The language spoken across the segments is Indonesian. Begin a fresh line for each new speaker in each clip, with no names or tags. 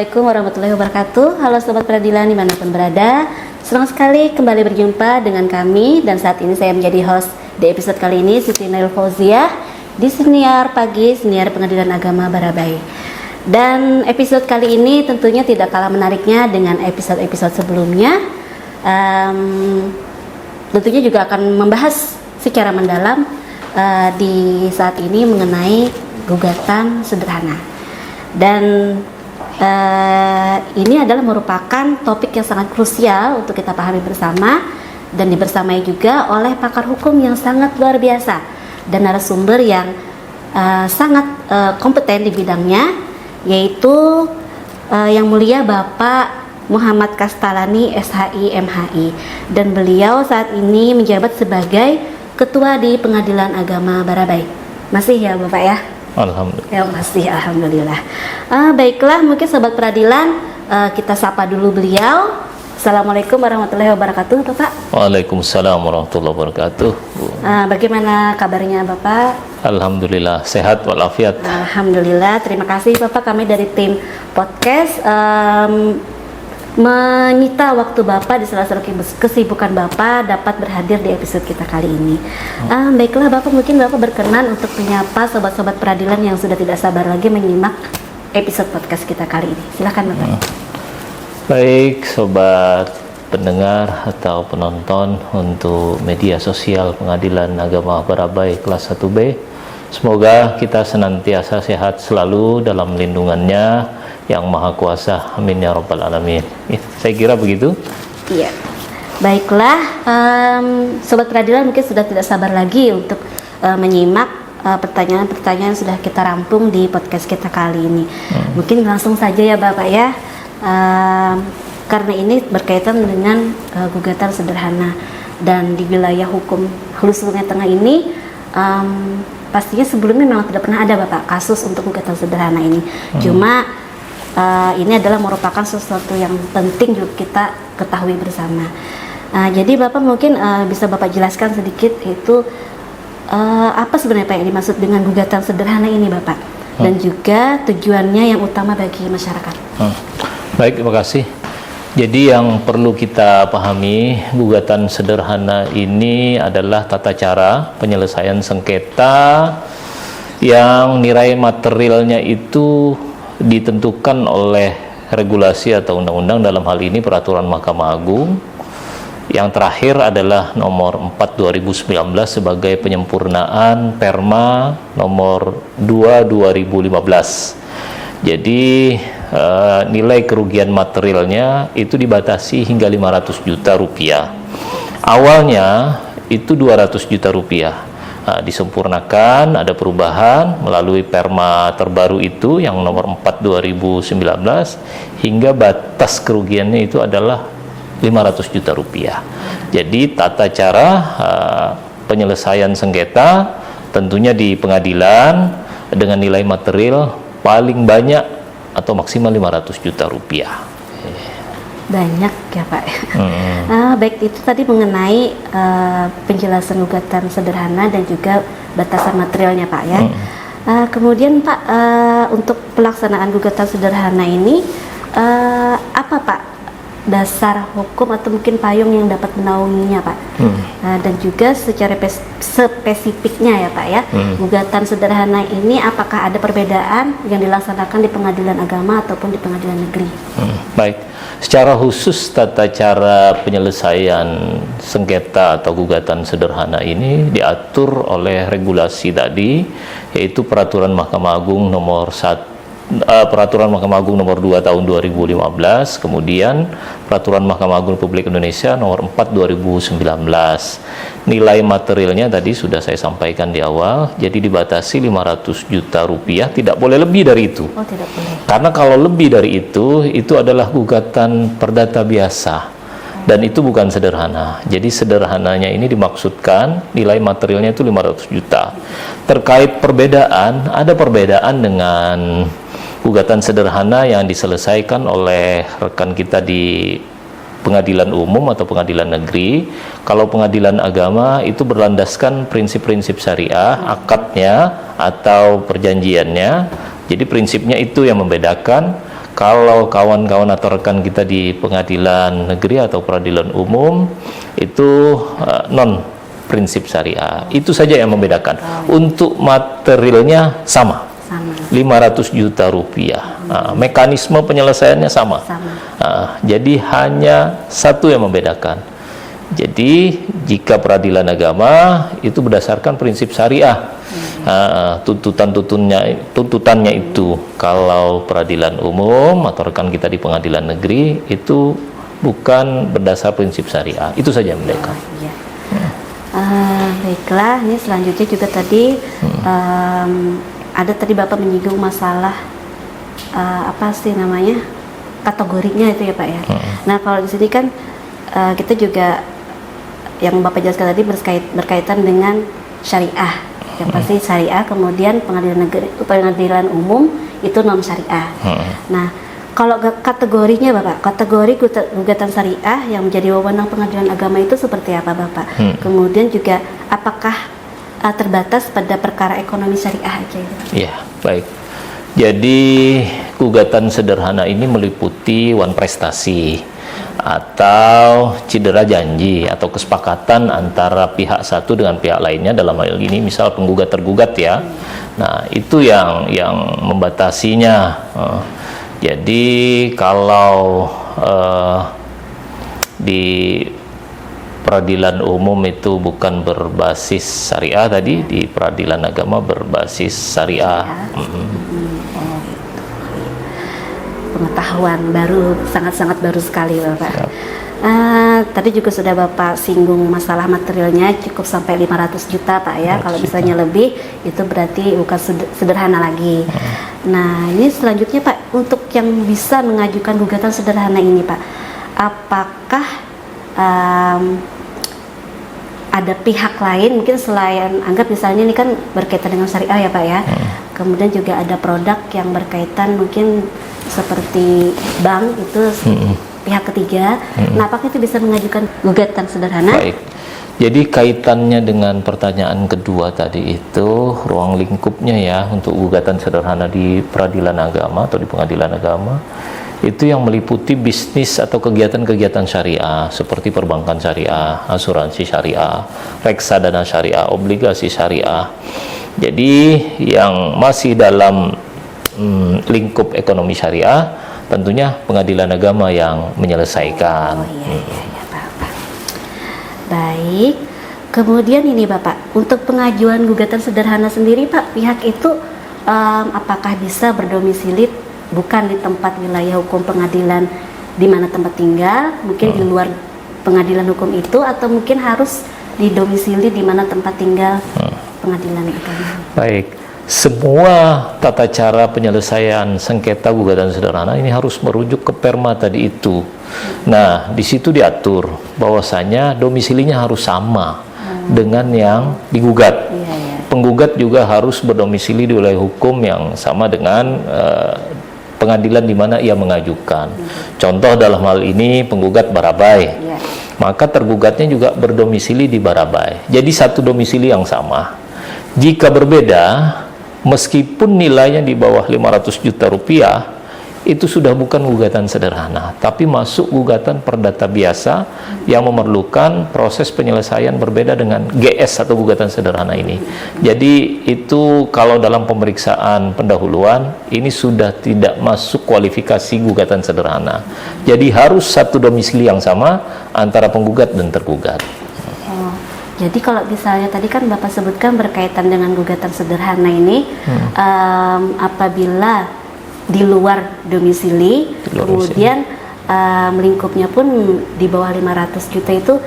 Assalamualaikum warahmatullahi wabarakatuh. Halo Sobat Peradilan dimanapun berada. Senang sekali kembali berjumpa dengan kami. Dan saat ini saya menjadi host di episode kali ini, Siti Nail Fauziah, di Siniar Pagi, Siniar Pengadilan Agama Barabai. Dan episode kali ini tentunya tidak kalah menariknya dengan episode-episode sebelumnya. Tentunya juga akan membahas secara mendalam di saat ini mengenai gugatan sederhana. Dan ini adalah merupakan topik yang sangat krusial untuk kita pahami bersama dan dibersamai juga oleh pakar hukum yang sangat luar biasa dan narasumber yang sangat kompeten di bidangnya, yaitu yang mulia Bapak Muhammad Kastalani SHI MHI, dan beliau saat ini menjabat sebagai Ketua di Pengadilan Agama Barabai. Masih ya Bapak ya?
Alhamdulillah.
Ya masih, alhamdulillah. Baiklah, mungkin Sobat Peradilan kita sapa dulu beliau. Assalamualaikum warahmatullahi wabarakatuh, Bapak.
Waalaikumsalam warahmatullahi wabarakatuh.
Bagaimana kabarnya Bapak?
Alhamdulillah, sehat walafiat.
Alhamdulillah, terima kasih Bapak. Kami dari tim podcast menyita waktu Bapak di sela-sela kesibukan Bapak dapat berhadir di episode kita kali ini. Baiklah Bapak, mungkin Bapak berkenan untuk menyapa sobat-sobat peradilan yang sudah tidak sabar lagi menyimak episode podcast kita kali ini. Silakan Bapak.
Baik, sobat pendengar atau penonton untuk media sosial Pengadilan Agama Barabai kelas 1B, semoga kita senantiasa sehat selalu dalam lindungannya yang Maha Kuasa. Amin ya Rabbal Alamin. Saya kira begitu. Iya.
Baiklah, sobat peradilan mungkin sudah tidak sabar lagi untuk menyimak pertanyaan-pertanyaan yang sudah kita rampung di podcast kita kali ini. Mungkin langsung saja ya Bapak ya, karena ini berkaitan dengan gugatan sederhana, dan di wilayah hukum Hulu Sungai Tengah ini pastinya sebelumnya memang tidak pernah ada Bapak kasus untuk gugatan sederhana ini. Cuma ini adalah merupakan sesuatu yang penting juga kita ketahui bersama. Jadi Bapak mungkin bisa Bapak jelaskan sedikit itu apa sebenarnya Pak yang dimaksud dengan gugatan sederhana ini Bapak, dan juga tujuannya yang utama bagi masyarakat.
Baik, terima kasih. Jadi yang perlu kita pahami, gugatan sederhana ini adalah tata cara penyelesaian sengketa yang nilai materialnya itu ditentukan oleh regulasi atau undang-undang, dalam hal ini peraturan Mahkamah Agung. Yang terakhir adalah nomor 4 2019 sebagai penyempurnaan Perma nomor 2 2015. Jadi nilai kerugian materialnya itu dibatasi hingga 500 juta rupiah. Awalnya itu 200 juta rupiah. Disempurnakan, ada perubahan melalui Perma terbaru itu yang nomor 4 2019, hingga batas kerugiannya itu adalah 500 juta rupiah. Jadi tata cara penyelesaian sengketa tentunya di pengadilan dengan nilai material paling banyak atau maksimal 500 juta rupiah.
Banyak ya Pak. Baik, itu tadi mengenai penjelasan gugatan sederhana dan juga batasan materialnya Pak ya. Kemudian Pak, untuk pelaksanaan gugatan sederhana ini apa Pak dasar hukum atau mungkin payung yang dapat menaunginya Pak? Dan juga secara spesifiknya ya Pak ya, gugatan sederhana ini apakah ada perbedaan yang dilaksanakan di pengadilan agama ataupun di pengadilan negeri?
Baik, secara khusus tata cara penyelesaian sengketa atau gugatan sederhana ini diatur oleh regulasi tadi, yaitu peraturan Mahkamah Agung nomor 2 tahun 2015, kemudian peraturan Mahkamah Agung Republik Indonesia nomor 4 2019. Nilai materialnya tadi sudah saya sampaikan di awal, jadi dibatasi 500 juta rupiah, tidak boleh lebih dari itu.
Oh, tidak boleh.
Karena kalau lebih dari itu adalah gugatan perdata biasa, dan itu bukan sederhana. Jadi sederhananya ini dimaksudkan nilai materialnya itu 500 juta. Terkait perbedaan, ada perbedaan dengan gugatan sederhana yang diselesaikan oleh rekan kita di pengadilan umum atau pengadilan negeri. Kalau pengadilan agama itu berlandaskan prinsip-prinsip syariah, akadnya atau perjanjiannya. Jadi prinsipnya itu yang membedakan. Kalau kawan-kawan atau rekan kita di pengadilan negeri atau peradilan umum itu non prinsip syariah. Itu saja yang membedakan. Untuk materialnya sama. 500 juta rupiah. Mekanisme penyelesaiannya sama. Jadi hanya satu yang membedakan. Jadi jika peradilan agama itu berdasarkan prinsip syariah, tuntutannya itu. Kalau peradilan umum atau rekan kita di pengadilan negeri itu bukan berdasar prinsip syariah. Itu saja yang membedakan.
Baiklah, ini selanjutnya juga tadi ada tadi Bapak menyinggung masalah apa sih namanya, kategorinya itu ya Pak ya. Nah kalau di sini kan kita juga yang Bapak jelaskan tadi berkaitan dengan syariah. Yang pasti syariah, kemudian pengadilan umum itu non syariah. Nah kalau kategorinya Bapak, kategori gugatan syariah yang menjadi wewenang pengadilan agama itu seperti apa Bapak? Kemudian juga apakah terbatas pada perkara ekonomi syariah aja?
Iya, baik. Jadi gugatan sederhana ini meliputi wan prestasi atau cedera janji atau kesepakatan antara pihak satu dengan pihak lainnya, dalam hal ini misal penggugat tergugat ya. Nah itu yang membatasinya. Jadi kalau di peradilan umum itu bukan berbasis syariah, tadi di peradilan agama berbasis syariah.
Pengetahuan baru, sangat-sangat baru sekali Bapak. Tadi juga sudah Bapak singgung masalah materialnya cukup sampai 500 juta Pak ya. Kalau misalnya lebih itu berarti bukan sederhana lagi. Nah ini selanjutnya Pak, untuk yang bisa mengajukan gugatan sederhana ini Pak, apakah ada pihak lain mungkin selain, anggap misalnya ini kan berkaitan dengan syariah ya Pak ya, kemudian juga ada produk yang berkaitan mungkin seperti bank itu pihak ketiga. Nah apakah itu bisa mengajukan gugatan sederhana?
Baik, jadi kaitannya dengan pertanyaan kedua tadi itu ruang lingkupnya ya untuk gugatan sederhana di peradilan agama atau di pengadilan agama itu yang meliputi bisnis atau kegiatan-kegiatan syariah seperti perbankan syariah, asuransi syariah, reksadana syariah, obligasi syariah. Jadi yang masih dalam lingkup ekonomi syariah tentunya pengadilan agama yang menyelesaikan.
Bapak. Baik. Kemudian ini Bapak, untuk pengajuan gugatan sederhana sendiri Pak, pihak itu apakah bisa berdomisili bukan di tempat wilayah hukum pengadilan di mana tempat tinggal, mungkin di luar pengadilan hukum itu, atau mungkin harus didomisili di mana tempat tinggal pengadilan itu?
Baik, semua tata cara penyelesaian sengketa gugatan sederhana ini harus merujuk ke perma tadi itu. Nah, di situ diatur bahwasanya domisilinya harus sama dengan yang digugat. Penggugat juga harus berdomisili di wilayah hukum yang sama dengan pengadilan di mana ia mengajukan. Contoh dalam hal ini penggugat Barabai, maka tergugatnya juga berdomisili di Barabai. Jadi satu domisili yang sama. Jika berbeda, meskipun nilainya di bawah 500 juta rupiah, itu sudah bukan gugatan sederhana, tapi masuk gugatan perdata biasa yang memerlukan proses penyelesaian berbeda dengan GS atau gugatan sederhana ini. Jadi itu kalau dalam pemeriksaan pendahuluan, ini sudah tidak masuk kualifikasi gugatan sederhana. Jadi harus satu domisili yang sama antara penggugat dan tergugat.
Jadi kalau misalnya tadi kan Bapak sebutkan berkaitan dengan gugatan sederhana ini, apabila di luar domisili, kemudian lingkupnya pun di bawah 500 juta itu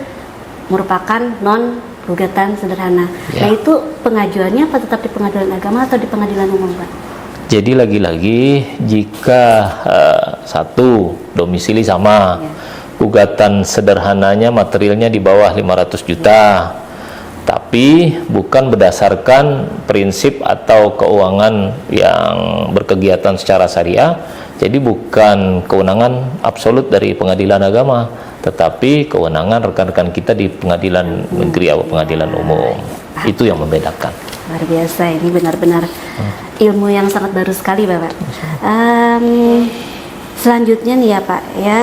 merupakan non gugatan sederhana. Nah itu pengajuannya apa tetap di pengadilan agama atau di pengadilan umum Pak?
Jadi lagi-lagi jika satu domisili sama, gugatan sederhananya materialnya di bawah 500 juta, tapi bukan berdasarkan prinsip atau keuangan yang berkegiatan secara syariah, jadi bukan kewenangan absolut dari pengadilan agama, tetapi kewenangan rekan-rekan kita di pengadilan negeri atau pengadilan umum. Itu yang membedakan.
Luar biasa, ini benar-benar ilmu yang sangat baru sekali Bapak. Selanjutnya nih ya Pak ya,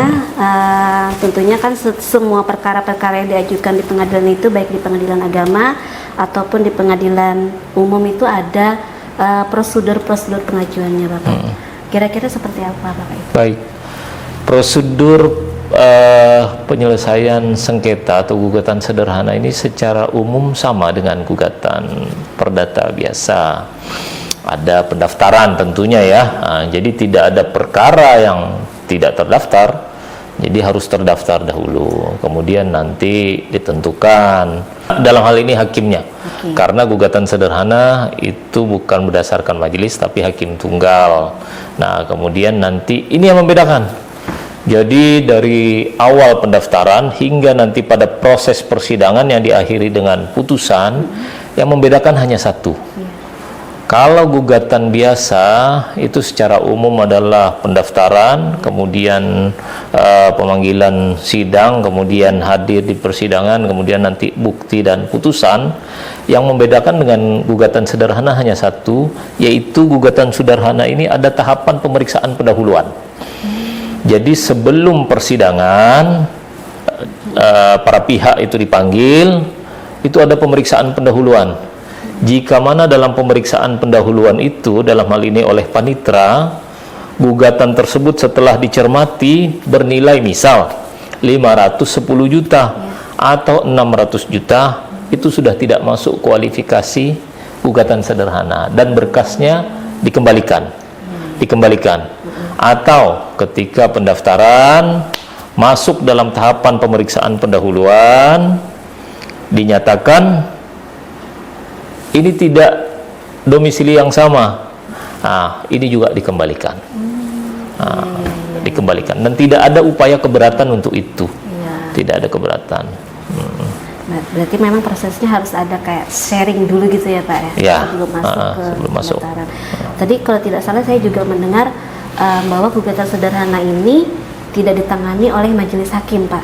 tentunya kan semua perkara-perkara yang diajukan di pengadilan itu, baik di pengadilan agama ataupun di pengadilan umum, itu ada prosedur-prosedur pengajuannya Bapak. Kira-kira seperti apa Bapak?
Baik, prosedur penyelesaian sengketa atau gugatan sederhana ini secara umum sama dengan gugatan perdata biasa. Ada pendaftaran tentunya ya. Jadi tidak ada perkara yang tidak terdaftar, jadi harus terdaftar dahulu, kemudian nanti ditentukan dalam hal ini hakimnya. Karena gugatan sederhana itu bukan berdasarkan majelis tapi hakim tunggal. Nah kemudian nanti ini yang membedakan. Jadi dari awal pendaftaran hingga nanti pada proses persidangan yang diakhiri dengan putusan, yang membedakan hanya satu. Kalau gugatan biasa itu secara umum adalah pendaftaran, kemudian pemanggilan sidang, kemudian hadir di persidangan, kemudian nanti bukti dan putusan. Yang membedakan dengan gugatan sederhana hanya satu, yaitu gugatan sederhana ini ada tahapan pemeriksaan pendahuluan. Jadi sebelum persidangan para pihak itu dipanggil, itu ada pemeriksaan pendahuluan. Jika mana dalam pemeriksaan pendahuluan itu, dalam hal ini oleh panitra, gugatan tersebut setelah dicermati bernilai misal 510 juta atau 600 juta, itu sudah tidak masuk kualifikasi gugatan sederhana dan berkasnya dikembalikan. Atau ketika pendaftaran masuk dalam tahapan pemeriksaan pendahuluan, dinyatakan ini tidak domisili yang sama, ini juga dikembalikan. Dikembalikan dan tidak ada upaya keberatan untuk itu. Tidak ada keberatan.
Berarti memang prosesnya harus ada kayak sharing dulu gitu ya Pak ya, sebelum masuk ke pendaftaran. Tadi kalau tidak salah saya juga mendengar bahwa gugatan sederhana ini tidak ditangani oleh majelis hakim Pak.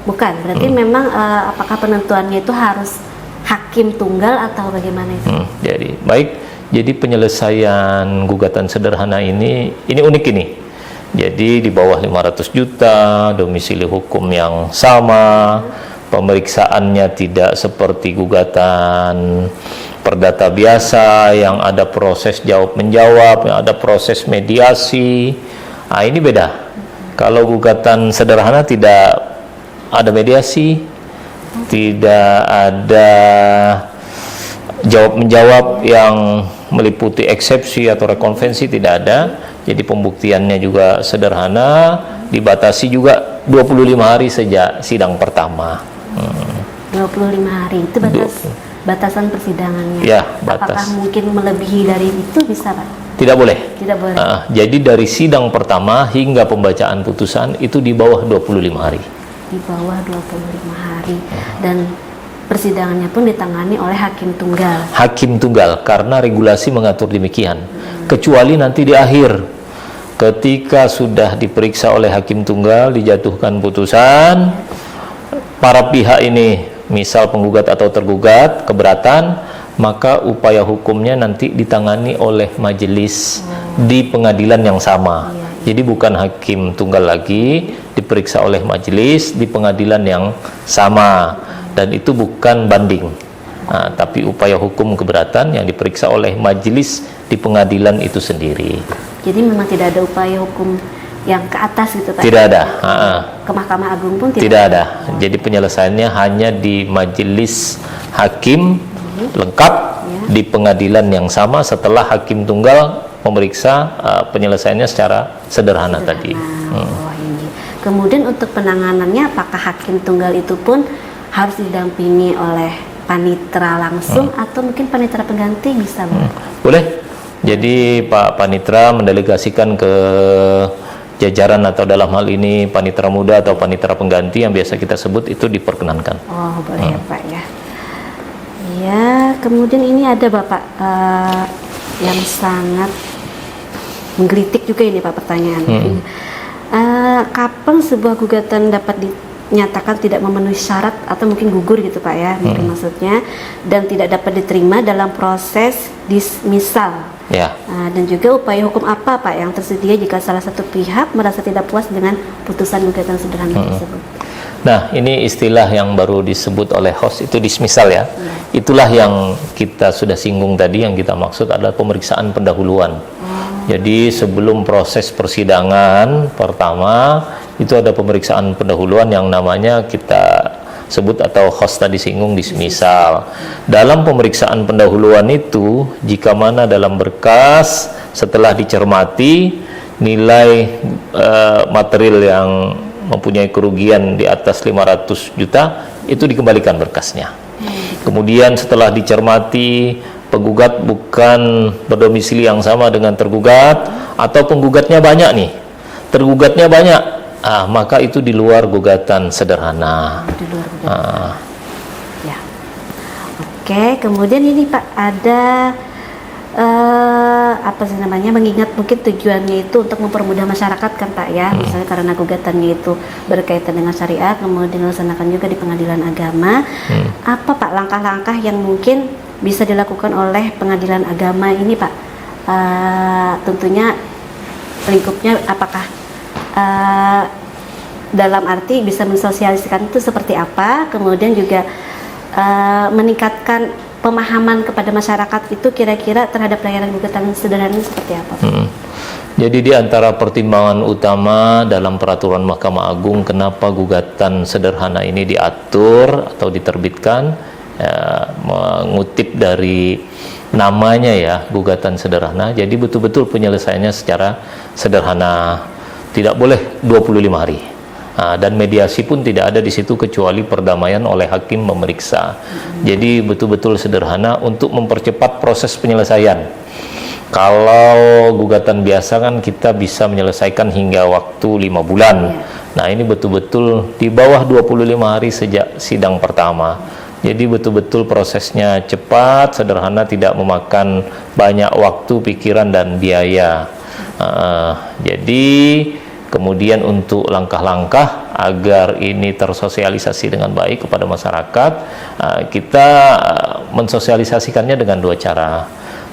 Bukan. Berarti memang apakah penentuannya itu harus hakim tunggal atau bagaimana itu?
Jadi baik, jadi penyelesaian gugatan sederhana ini unik ini. Jadi di bawah 500 juta, domisili hukum yang sama, pemeriksaannya tidak seperti gugatan perdata biasa yang ada proses jawab menjawab, yang ada proses mediasi. Ini beda. Kalau gugatan sederhana tidak ada mediasi, tidak ada jawab menjawab yang meliputi eksepsi atau rekonvensi, tidak ada. Jadi pembuktiannya juga sederhana, dibatasi juga 25 hari sejak sidang pertama.
25 hari itu batasan persidangannya.
Ya, batas.
Apakah mungkin melebihi dari itu bisa Pak?
Tidak boleh.
Tidak boleh.
Jadi dari sidang pertama hingga pembacaan putusan itu di bawah 25 hari.
Di bawah 25 hari. Dan persidangannya pun ditangani oleh hakim tunggal. Hakim
tunggal, karena regulasi mengatur demikian. Kecuali nanti di akhir, ketika sudah diperiksa oleh hakim tunggal, dijatuhkan putusan, para pihak ini, misal penggugat atau tergugat, keberatan, maka upaya hukumnya nanti ditangani oleh majelis di pengadilan yang sama. Jadi bukan hakim tunggal lagi, diperiksa oleh majelis di pengadilan yang sama, dan itu bukan banding. Tapi upaya hukum keberatan yang diperiksa oleh majelis di pengadilan itu sendiri.
Jadi memang tidak ada upaya hukum yang ke atas gitu Pak?
Tidak ada.
Ke Mahkamah Agung pun
tidak ada. Jadi penyelesaiannya hanya di majelis hakim lengkap di pengadilan yang sama setelah hakim tunggal memeriksa penyelesaiannya secara sederhana tadi.
Kemudian untuk penanganannya, apakah hakim tunggal itu pun harus didampingi oleh panitra langsung atau mungkin panitra pengganti bisa Pak?
Boleh. Jadi Pak Panitra mendelegasikan ke jajaran atau dalam hal ini panitra muda atau panitra pengganti yang biasa kita sebut, itu diperkenankan.
Oh boleh ya Pak ya. Ya, kemudian ini ada Bapak yang sangat menggelitik juga ini Pak pertanyaan. Kapan sebuah gugatan dapat dinyatakan tidak memenuhi syarat atau mungkin gugur gitu Pak ya, mungkin maksudnya, dan tidak dapat diterima dalam proses dismisal
Ya.
Dan juga upaya hukum apa Pak yang tersedia jika salah satu pihak merasa tidak puas dengan putusan gugatan sederhana tersebut?
Nah, ini istilah yang baru disebut oleh host itu dismissal ya. Itulah yang kita sudah singgung tadi, yang kita maksud adalah pemeriksaan pendahuluan. Jadi sebelum proses persidangan pertama itu ada pemeriksaan pendahuluan yang namanya kita sebut atau host tadi singgung dismissal. Dalam pemeriksaan pendahuluan itu, jika mana dalam berkas setelah dicermati nilai material yang mempunyai kerugian di atas 500 juta itu dikembalikan berkasnya. Kemudian setelah dicermati penggugat bukan berdomisili yang sama dengan tergugat, atau penggugatnya banyak nih, tergugatnya banyak, maka itu di luar gugatan sederhana.
Di luar gugatan. Ya. Oke, kemudian ini Pak ada apa sih namanya, mengingat mungkin tujuannya itu untuk mempermudah masyarakat kan Pak ya, misalnya karena gugatannya itu berkaitan dengan syariat, kemudian dilaksanakan juga di pengadilan agama. Apa Pak langkah-langkah yang mungkin bisa dilakukan oleh pengadilan agama ini Pak? Tentunya lingkupnya apakah dalam arti bisa mensosialisasikan itu seperti apa, kemudian juga meningkatkan pemahaman kepada masyarakat itu kira-kira terhadap layanan gugatan sederhana seperti apa?
Jadi di antara pertimbangan utama dalam peraturan Mahkamah Agung kenapa gugatan sederhana ini diatur atau diterbitkan, mengutip dari namanya ya, gugatan sederhana. Jadi betul-betul penyelesaiannya secara sederhana, tidak boleh 25 hari. Dan mediasi pun tidak ada di situ kecuali perdamaian oleh hakim memeriksa. Jadi betul-betul sederhana untuk mempercepat proses penyelesaian. Kalau gugatan biasa kan kita bisa menyelesaikan hingga waktu 5 bulan. Nah, ini betul-betul di bawah 25 hari sejak sidang pertama. Jadi betul-betul prosesnya cepat, sederhana, tidak memakan banyak waktu, pikiran, dan biaya. Jadi kemudian untuk langkah-langkah agar ini tersosialisasi dengan baik kepada masyarakat, kita mensosialisasikannya dengan 2 cara.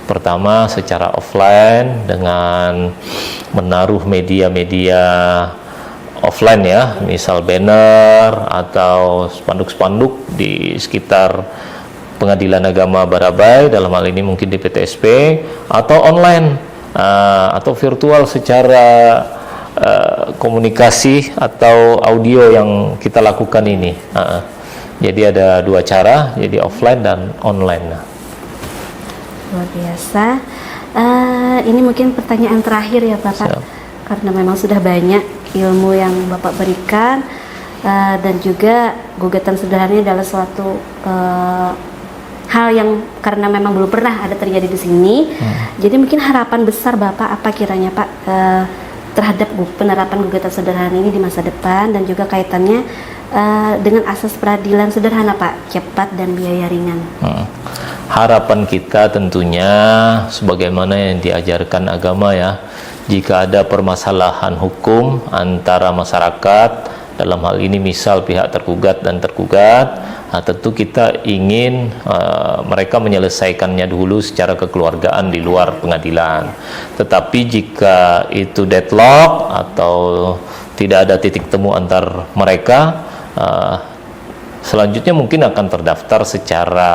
Pertama secara offline dengan menaruh media-media offline ya, misal banner atau spanduk-spanduk di sekitar Pengadilan Agama Barabai, dalam hal ini mungkin di PTSP, atau online atau virtual secara komunikasi atau audio yang kita lakukan ini. Jadi ada 2 cara, jadi offline dan online.
Luar biasa. Ini mungkin pertanyaan terakhir ya Bapak.
Siap.
Karena memang sudah banyak ilmu yang Bapak berikan, dan juga gugatan sederhana adalah suatu hal yang karena memang belum pernah ada terjadi di sini. Jadi mungkin harapan besar Bapak apa kiranya Pak terhadap penerapan gugatan sederhana ini di masa depan, dan juga kaitannya dengan asas peradilan sederhana Pak, cepat dan biaya ringan.
Harapan kita tentunya sebagaimana yang diajarkan agama ya, jika ada permasalahan hukum antara masyarakat, dalam hal ini misal pihak tergugat dan tergugat, tentu kita ingin mereka menyelesaikannya dulu secara kekeluargaan di luar pengadilan. Tetapi jika itu deadlock atau tidak ada titik temu antar mereka, selanjutnya mungkin akan terdaftar secara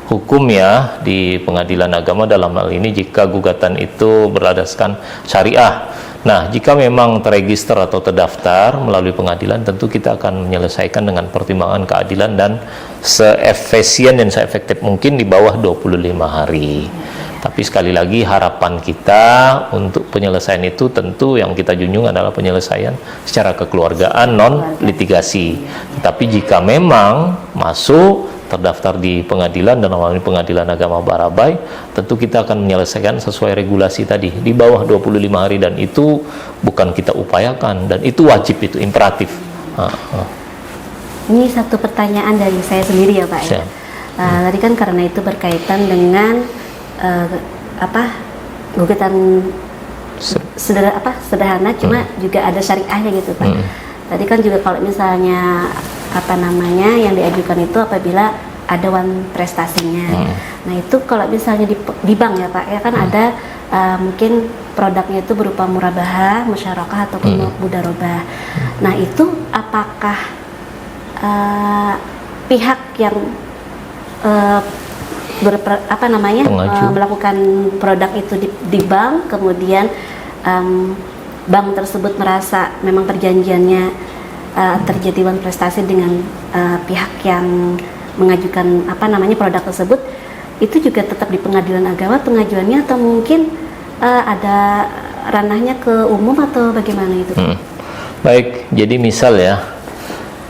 hukum ya di pengadilan agama, dalam hal ini jika gugatan itu berlandaskan syariah. Nah, jika memang terregister atau terdaftar melalui pengadilan, tentu kita akan menyelesaikan dengan pertimbangan keadilan dan seefisien dan seefektif mungkin di bawah 25 hari. Tapi sekali lagi harapan kita untuk penyelesaian itu tentu yang kita junjung adalah penyelesaian secara kekeluargaan, non litigasi. Tetapi jika memang masuk terdaftar di pengadilan dan melalui Pengadilan Agama Barabai, tentu kita akan menyelesaikan sesuai regulasi tadi di bawah 25 hari, dan itu bukan kita upayakan, dan itu wajib, itu imperatif.
Ini satu pertanyaan dari saya sendiri ya Pak ya. Tadi kan karena itu berkaitan dengan gugatan sederhana, cuma juga ada syariahnya gitu Pak. Tadi kan juga kalau misalnya yang diajukan itu apabila aduan prestasinya. Nah itu kalau misalnya di bank ya Pak, ya kan ada mungkin produknya itu berupa murabahah, musyarakah ataupun mudarobah. Nah itu apakah pihak yang melakukan produk itu di bank, kemudian bank tersebut merasa memang perjanjiannya terjadi aduan prestasi dengan pihak yang mengajukan produk tersebut, itu juga tetap di pengadilan agama pengajuannya, atau mungkin ada ranahnya ke umum atau bagaimana itu?
Baik, jadi misal ya,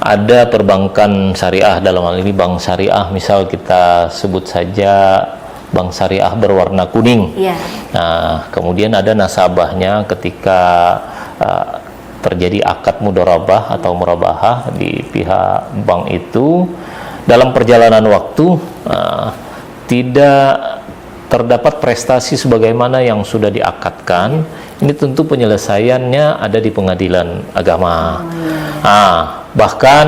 ada perbankan syariah, dalam hal ini bank syariah, misal kita sebut saja bank syariah berwarna kuning. Nah, kemudian ada nasabahnya ketika terjadi akad mudharabah atau murabahah di pihak bank itu, dalam perjalanan waktu tidak terdapat prestasi sebagaimana yang sudah diakadkan. Ini tentu penyelesaiannya ada di pengadilan agama. Bahkan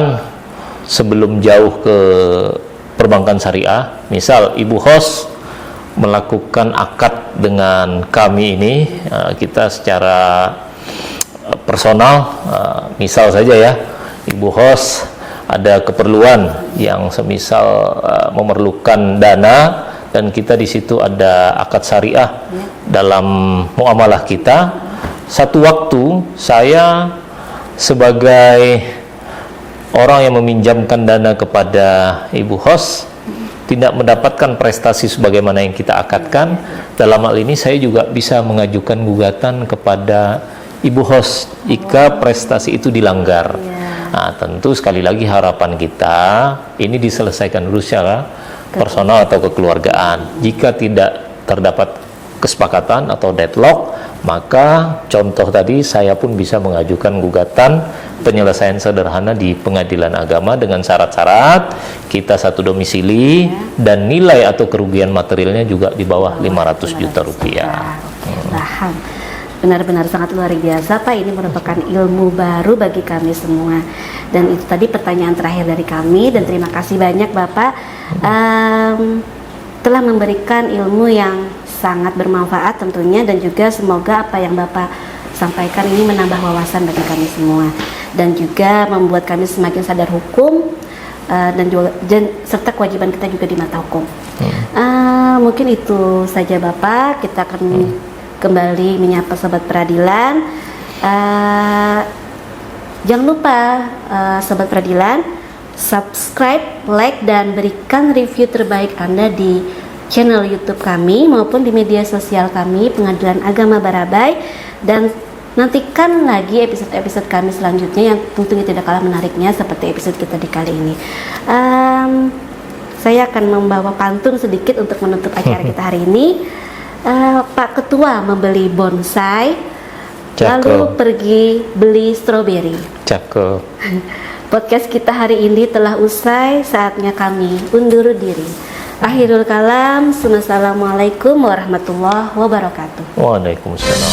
sebelum jauh ke perbankan syariah, misal ibu host melakukan akad dengan kami ini, kita secara personal, misal saja ya, ibu host ada keperluan yang semisal memerlukan dana, dan kita di situ ada akad syariah dalam muamalah kita. Satu waktu saya sebagai orang yang meminjamkan dana kepada ibu host tidak mendapatkan prestasi sebagaimana yang kita akadkan. Dalam hal ini saya juga bisa mengajukan gugatan kepada ibu host jika prestasi itu dilanggar. Nah, tentu sekali lagi harapan kita ini diselesaikan dulu secara personal atau kekeluargaan. Jika tidak terdapat kesepakatan atau deadlock, maka contoh tadi saya pun bisa mengajukan gugatan penyelesaian sederhana di pengadilan agama dengan syarat-syarat kita satu domisili dan nilai atau kerugian materialnya juga di bawah 500 juta rupiah.
Paham. Benar-benar sangat luar biasa Pak, ini merupakan ilmu baru bagi kami semua. Dan itu tadi pertanyaan terakhir dari kami, dan terima kasih banyak Bapak telah memberikan ilmu yang sangat bermanfaat tentunya, dan juga semoga apa yang Bapak sampaikan ini menambah wawasan bagi kami semua, dan juga membuat kami semakin sadar hukum, dan serta kewajiban kita juga di mata hukum. Mungkin itu saja Bapak, kita akan kembali menyapa Sobat Peradilan. Jangan lupa Sobat Peradilan, subscribe, like, dan berikan review terbaik Anda di channel YouTube kami maupun di media sosial kami Pengadilan Agama Barabai, dan nantikan lagi episode-episode kami selanjutnya yang tentunya tidak kalah menariknya seperti episode kita di kali ini. Saya akan membawa pantun sedikit untuk menutup acara kita hari ini. Pak Ketua membeli bonsai, lalu pergi beli stroberi.
Cakep.
Podcast kita hari ini telah usai, saatnya kami undur diri. Akhirul kalam, Assalamualaikum warahmatullahi wabarakatuh.
Waalaikumsalam.